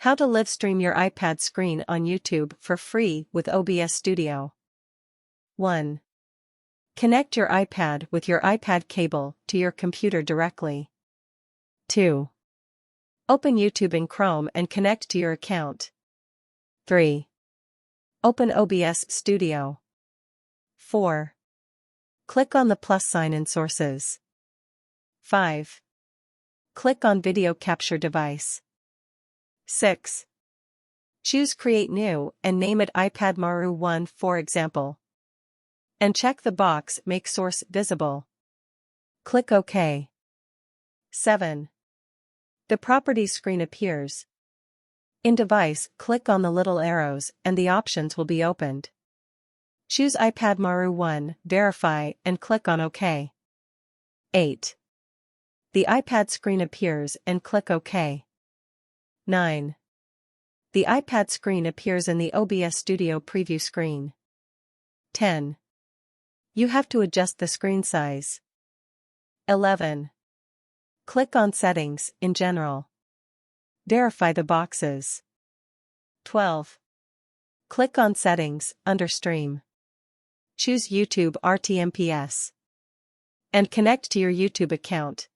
How to live stream your iPad screen on YouTube for free with OBS Studio. 1. Connect your iPad with your iPad cable to your computer directly. 2. Open YouTube in Chrome and connect to your account. 3. Open OBS Studio. 4. Click on the plus sign in Sources. 5. Click on Video Capture Device. 6. Choose Create New and name it iPad Maru 1 for example. And check the box Make Source Visible. Click OK. 7. The Properties screen appears. In Device, click on the little arrows and the options will be opened. Choose iPad Maru 1, Verify and click on OK. 8. The iPad screen appears and click OK. 9. The iPad screen appears in the OBS Studio preview screen. 10. You have to adjust the screen size. 11. Click on Settings in General. Verify the boxes. 12. Click on Settings under Stream. Choose YouTube RTMPS. And connect to your YouTube account.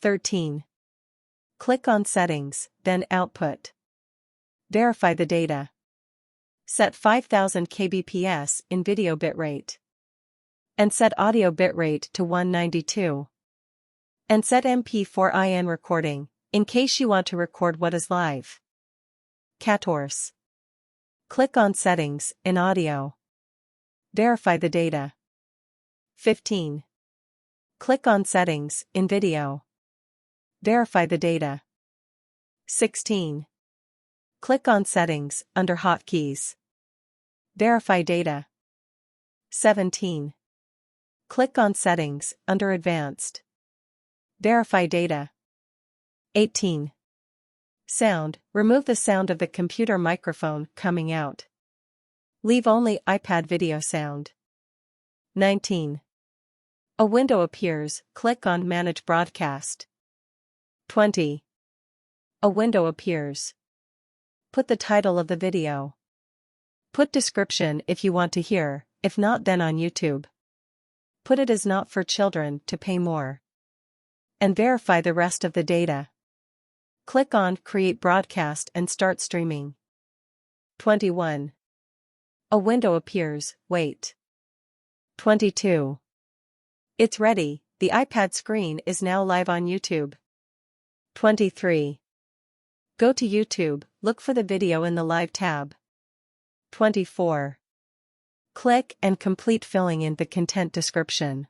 13. Click on Settings, then Output. Verify the data. Set 5000 kbps in video bitrate. And set audio bitrate to 192. And set MP4IN recording, in case you want to record what is live. 14. Click on Settings in Audio. Verify the data. 15. Click on Settings in Video. Verify the data. 16. Click on Settings under Hotkeys. Verify data. 17. Click on Settings under Advanced. Verify data. 18. Sound, remove the sound of the computer microphone coming out. Leave only iPad video sound. 19. A window appears, click on Manage Broadcast. 20. A window appears. Put the title of the video. Put description if you want to hear, if not then on YouTube. Put it as not for children to pay more. And verify the rest of the data. Click on Create Broadcast and start streaming. 21. A window appears, wait. 22. It's ready, the iPad screen is now live on YouTube. 23. Go to YouTube, look for the video in the Live tab. 24. Click and complete filling in the content description.